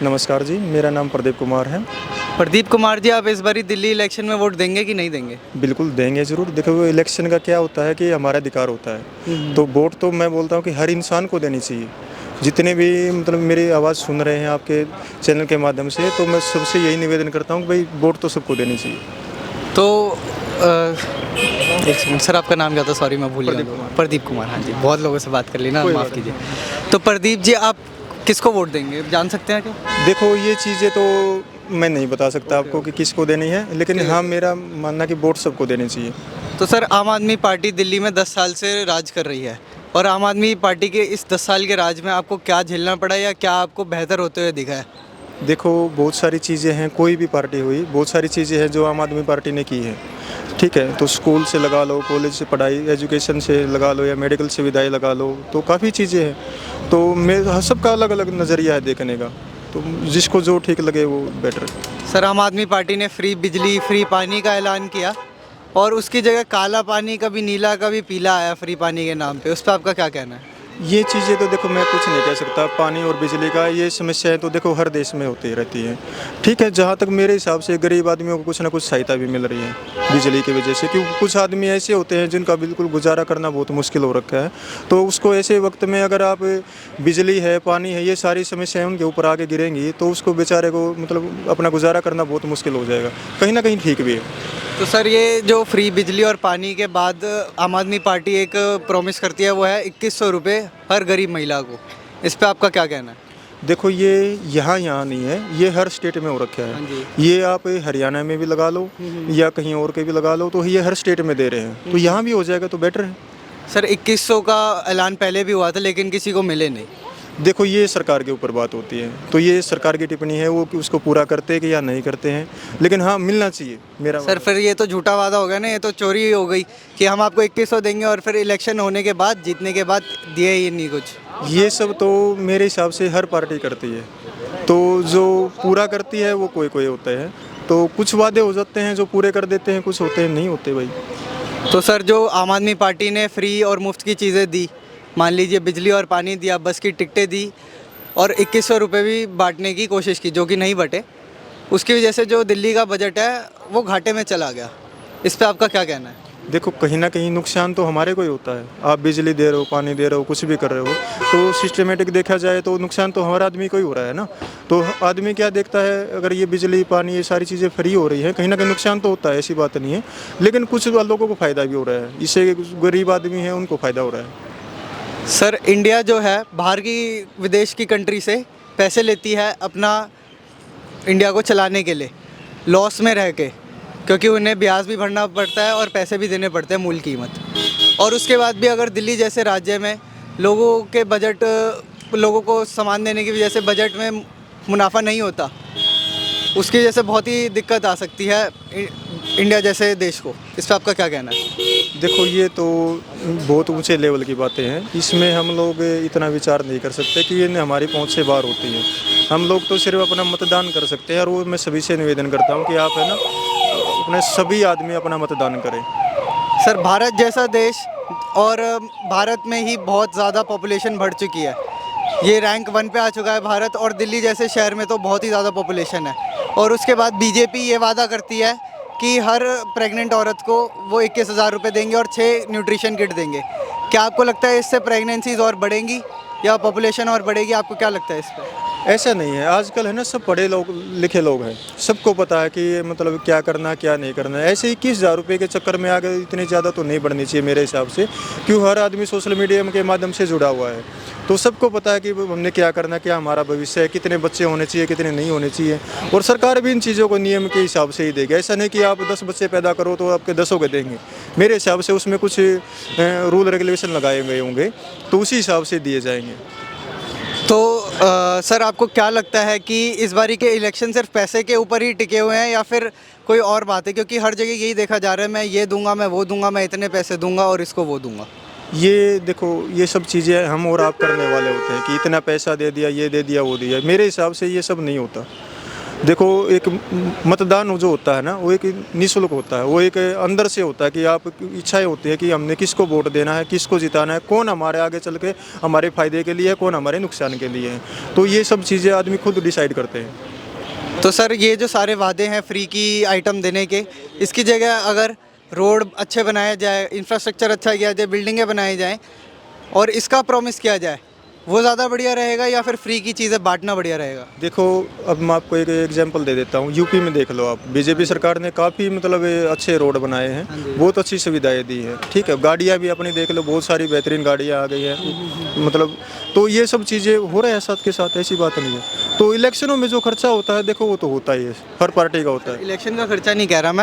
नमस्कार जी, मेरा नाम प्रदीप कुमार है। प्रदीप कुमार जी, आप इस बारी दिल्ली इलेक्शन में वोट देंगे कि नहीं देंगे? बिल्कुल देंगे ज़रूर। देखो वो इलेक्शन का क्या होता है कि हमारा अधिकार होता है। तो वोट तो मैं बोलता हूँ कि हर इंसान को देनी चाहिए। जितने भी मतलब मेरी आवाज़ सुन रहे हैं आपके चैनल के माध्यम से, तो मैं सबसे यही निवेदन करता हूँ कि भाई वोट तो सबको देनी चाहिए। तो एक सेकंड सर, आपका नाम क्या था? सॉरी मैं भूल गया। प्रदीप कुमार। प्रदीप कुमार, हाँ जी। बहुत लोगों से बात कर ली ना, कोई माफ़ बात कीजिए। तो प्रदीप जी, आप किसको वोट देंगे, जान सकते हैं क्या? देखो ये चीज़ें तो मैं नहीं बता सकता आपको कि किसको देनी है, लेकिन हाँ मेरा मानना कि वोट सबको देनी चाहिए। तो सर, आम आदमी पार्टी दिल्ली में 10 साल से राज कर रही है, और आम आदमी पार्टी के इस 10 साल के राज में आपको क्या झेलना पड़ा, या क्या आपको बेहतर होते हुए दिखा है? देखो बहुत सारी चीज़ें हैं, कोई भी पार्टी हुई, बहुत सारी चीज़ें हैं जो आम आदमी पार्टी ने की है। ठीक है, तो स्कूल से लगा लो, कॉलेज से पढ़ाई, एजुकेशन से लगा लो या मेडिकल सुविधाएं लगा लो, तो काफ़ी चीज़ें हैं। तो मैं सबका अलग अलग नज़रिया है देखने का, तो जिसको जो ठीक लगे वो बेटर है। सर, आम आदमी पार्टी ने फ्री बिजली, फ्री पानी का ऐलान किया, और उसकी जगह काला पानी, कभी नीला कभी पीला आया फ्री पानी के नाम पे। उस पर आपका क्या कहना है? ये चीज़ें तो देखो मैं कुछ नहीं कह सकता, पानी और बिजली का ये समस्याएं तो देखो हर देश में होती रहती हैं। ठीक है, जहाँ तक मेरे हिसाब से गरीब आदमियों को कुछ ना कुछ सहायता भी मिल रही है बिजली की वजह से, क्योंकि कुछ आदमी ऐसे होते हैं जिनका बिल्कुल गुजारा करना बहुत मुश्किल हो रखा है। तो उसको ऐसे वक्त में अगर आप बिजली है, पानी है, ये सारी समस्याएं उनके ऊपर आके गिरेंगी तो उसको बेचारे को मतलब अपना गुजारा करना बहुत मुश्किल हो जाएगा। कहीं ना कहीं ठीक भी है। तो सर, ये जो फ्री बिजली और पानी के बाद आम आदमी पार्टी एक प्रॉमिस करती है, वो है 2100 रुपये हर गरीब महिला को। इस पे आपका क्या कहना है? देखो ये यहाँ नहीं है, ये हर स्टेट में हो रखा हाँ है। जी। ये आप हरियाणा में भी लगा लो या कहीं और के भी लगा लो, तो ये हर स्टेट में दे रहे हैं, तो यहाँ भी हो जाएगा तो बेटर है। सर, 2100 का ऐलान पहले भी हुआ था, लेकिन किसी को मिले नहीं। देखो ये सरकार के ऊपर बात होती है, तो ये सरकार की टिप्पणी है वो कि उसको पूरा करते हैं कि या नहीं करते हैं, लेकिन हाँ मिलना चाहिए मेरा। सर, फिर ये तो झूठा वादा हो गया ना, ये तो चोरी हो गई कि हम आपको 2100 देंगे और फिर इलेक्शन होने के बाद, जीतने के बाद दिए ही नहीं कुछ। ये सब तो मेरे हिसाब से हर पार्टी करती है, तो जो पूरा करती है वो कोई कोई होता है। तो कुछ वादे हो जाते हैं जो पूरे कर देते हैं, कुछ होते हैं नहीं होते भाई। तो सर, जो आम आदमी पार्टी ने फ्री और मुफ्त की चीज़ें दी, मान लीजिए बिजली और पानी दिया, बस की टिकटें दी, और 2100 रुपये भी बांटने की कोशिश की, जो कि नहीं बटे, उसकी वजह से जो दिल्ली का बजट है वो घाटे में चला गया। इस पे आपका क्या कहना है? देखो कहीं ना कहीं नुकसान तो हमारे को ही होता है। आप बिजली दे रहे हो, पानी दे रहे हो, कुछ भी कर रहे हो, तो सिस्टमेटिक देखा जाए तो नुकसान तो हमारा आदमी को ही हो रहा है ना। तो आदमी क्या देखता है, अगर ये बिजली पानी ये सारी चीज़ें फ्री हो रही हैं, कहीं ना कहीं नुकसान तो होता है, ऐसी बात नहीं है, लेकिन कुछ लोगों को फ़ायदा भी हो रहा है इससे। गरीब आदमी है उनको फ़ायदा हो रहा है। सर, इंडिया जो है बाहर की विदेश की कंट्री से पैसे लेती है अपना इंडिया को चलाने के लिए, लॉस में रह के, क्योंकि उन्हें ब्याज भी भरना पड़ता है और पैसे भी देने पड़ते हैं मूल कीमत। और उसके बाद भी अगर दिल्ली जैसे राज्य में लोगों के बजट, लोगों को सामान देने की वजह से बजट में मुनाफा नहीं होता, उसकी वजह से बहुत ही दिक्कत आ सकती है इंडिया जैसे देश को। इस पर आपका क्या कहना है? देखो ये तो बहुत ऊंचे लेवल की बातें हैं, इसमें हम लोग इतना विचार नहीं कर सकते कि ये हमारी पहुंच से बाहर होती है। हम लोग तो सिर्फ अपना मतदान कर सकते हैं, और वो मैं सभी से निवेदन करता हूं कि आप है ना अपने सभी आदमी अपना मतदान करें। सर, भारत जैसा देश, और भारत में ही बहुत ज़्यादा पॉपुलेशन बढ़ चुकी है, ये रैंक 1 पे आ चुका है भारत, और दिल्ली जैसे शहर में तो बहुत ही ज़्यादा पॉपुलेशन है। और उसके बाद बीजेपी ये वादा करती है कि हर प्रेग्नेंट औरत को वो 21,000 रुपये देंगे और 6 न्यूट्रिशन किट देंगे। क्या आपको लगता है इससे प्रेगनेंसीज और बढ़ेंगी या पॉपुलेशन और बढ़ेगी? आपको क्या लगता है इस पर? ऐसा नहीं है, आजकल है ना सब पढ़े लोग लिखे लोग हैं, सबको पता है कि ये मतलब क्या करना क्या नहीं करना है। ऐसे 21,000 रुपये के चक्कर में आगे इतनी ज़्यादा तो नहीं बढ़नी चाहिए मेरे हिसाब से, क्यों हर आदमी सोशल मीडिया के माध्यम से जुड़ा हुआ है, तो सबको पता है कि हमने क्या करना, क्या हमारा भविष्य है, कितने बच्चे होने चाहिए, कितने नहीं होने चाहिए। और सरकार भी इन चीज़ों को नियम के हिसाब से ही देगी। ऐसा नहीं कि आप 10 बच्चे पैदा करो तो आपके 10 के देंगे। मेरे हिसाब से उसमें कुछ रूल रेगुलेशन लगाए गए होंगे, तो उसी हिसाब से दिए जाएंगे। तो सर, आपको क्या लगता है कि इस बारी के इलेक्शन सिर्फ पैसे के ऊपर ही टिके हुए हैं, या फिर कोई और बात है? क्योंकि हर जगह यही देखा जा रहा है, मैं ये दूंगा, मैं वो दूंगा, मैं इतने पैसे दूंगा और इसको वो दूंगा। ये देखो ये सब चीज़ें हम और आप करने वाले होते हैं कि इतना पैसा दे दिया, ये दे दिया, वो दिया। मेरे हिसाब से ये सब नहीं होता। देखो एक मतदान जो होता है ना, वो एक निःशुल्क होता है, वो एक अंदर से होता है कि आप इच्छाएं होती है कि हमने किसको वोट देना है, किसको जिताना है, कौन हमारे आगे चल के हमारे फायदे के लिए है, कौन हमारे नुकसान के लिए है। तो ये सब चीज़ें आदमी खुद डिसाइड करते हैं। तो सर ये जो सारे वादे हैं फ्री की आइटम देने के, इसकी जगह अगर रोड अच्छे बनाया जाए, इंफ्रास्ट्रक्चर अच्छा किया जाए, बिल्डिंगें बनाई जाएं और इसका प्रॉमिस किया जाए, वो ज़्यादा बढ़िया रहेगा या फिर फ्री की चीज़ें बांटना बढ़िया रहेगा? देखो, अब मैं आपको एक एग्जांपल दे देता हूँ। यूपी में देख लो आप, बीजेपी सरकार ने काफ़ी मतलब अच्छे रोड बनाए हैं, बहुत अच्छी सुविधाएं दी है, ठीक है। गाड़ियाँ भी अपनी देख लो, बहुत सारी बेहतरीन गाड़ियाँ आ गई हैं, मतलब तो ये सब चीज़ें हो रहा है साथ के साथ, ऐसी बात नहीं है। तो इलेक्शनों में जो खर्चा होता है, देखो वो तो होता ही है, हर पार्टी का होता है। इलेक्शन का खर्चा नहीं कह रहा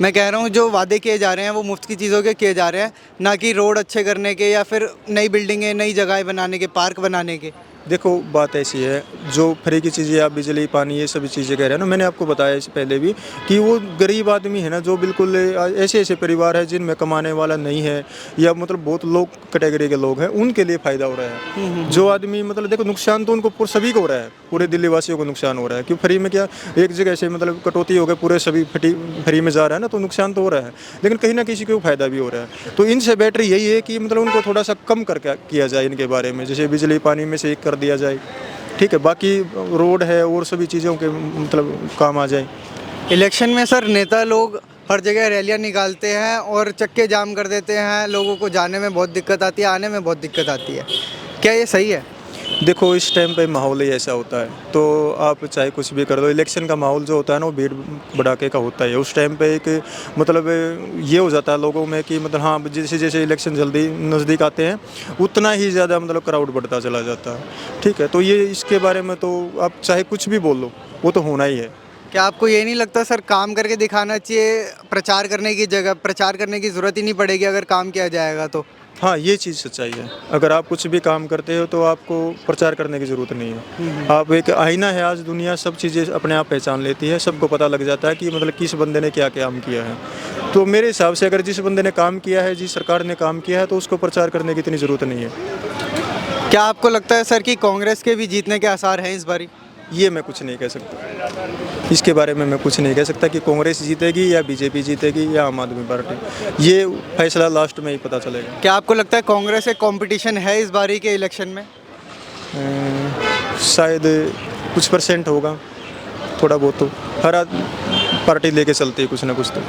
मैं कह रहा हूँ जो वादे किए जा रहे हैं वो मुफ्त की चीज़ों के किए जा रहे हैं, ना कि रोड अच्छे करने के या फिर नई बिल्डिंगें, नई जगह बनाने के, पार्क बनाने के। देखो बात ऐसी है, जो फ्री की चीज़ें आप बिजली पानी ये सभी चीज़ें कह रहे हैं ना, मैंने आपको बताया इससे पहले भी कि वो गरीब आदमी है ना, जो बिल्कुल ऐसे ऐसे परिवार है जिनमें कमाने वाला नहीं है, या मतलब बहुत लोग कैटेगरी के लोग हैं, उनके लिए फ़ायदा हो रहा है। जो आदमी मतलब देखो, नुकसान तो उनको सभी को हो रहा है, पूरे दिल्ली वासियों को नुकसान हो रहा है। क्यों फ्री में क्या एक जगह से मतलब कटौती हो गई, पूरे सभी फ्री में जा रहा है ना, तो नुकसान तो हो रहा है, लेकिन कहीं ना किसी को फ़ायदा भी हो रहा है। तो इनसे बेटर यही है कि मतलब उनको थोड़ा सा कम करके किया जाए इनके बारे में, जैसे बिजली पानी में से एक कर दिया जाए, ठीक है, बाकी रोड है और सभी चीज़ों के मतलब काम आ जाए। इलेक्शन में सर नेता लोग हर जगह रैलियां निकालते हैं और चक्के जाम कर देते हैं, लोगों को जाने में बहुत दिक्कत आती है, आने में बहुत दिक्कत आती है। क्या ये सही है? देखो इस टाइम पे माहौल ही ऐसा होता है, तो आप चाहे कुछ भी कर दो, इलेक्शन का माहौल जो होता है ना, वो भीड़ भड़ाके का होता है। उस टाइम पे एक मतलब ये हो जाता है लोगों में कि मतलब हाँ, जैसे जैसे इलेक्शन जल्दी नज़दीक आते हैं, उतना ही ज़्यादा मतलब क्राउड बढ़ता चला जाता है, ठीक है। तो ये इसके बारे में तो आप चाहे कुछ भी बोल लो, वो तो होना ही है। क्या आपको ये नहीं लगता सर काम करके दिखाना चाहिए, प्रचार करने की जगह प्रचार करने की ज़रूरत ही नहीं पड़ेगी अगर काम किया जाएगा तो? हाँ, ये चीज़ सच्चाई है। अगर आप कुछ भी काम करते हो तो आपको प्रचार करने की ज़रूरत नहीं है। आप एक आईना है, आज दुनिया सब चीज़ें अपने आप पहचान लेती है, सबको पता लग जाता है कि मतलब किस बंदे ने क्या काम किया है। तो मेरे हिसाब से अगर जिस बंदे ने काम किया है, जिस सरकार ने काम किया है, तो उसको प्रचार करने की इतनी ज़रूरत नहीं है। क्या आपको लगता है सर कि कांग्रेस के भी जीतने के आसार हैं इस बारी? ये मैं कुछ नहीं कह सकता, इसके बारे में मैं कुछ नहीं कह सकता कि कांग्रेस जीतेगी या बीजेपी जीतेगी या आम आदमी पार्टी, ये फैसला लास्ट में ही पता चलेगा। क्या आपको लगता है कांग्रेस से कंपटीशन है इस बारी के इलेक्शन में? शायद कुछ परसेंट होगा, थोड़ा बहुत तो हर पार्टी लेके चलती है कुछ ना कुछ तो।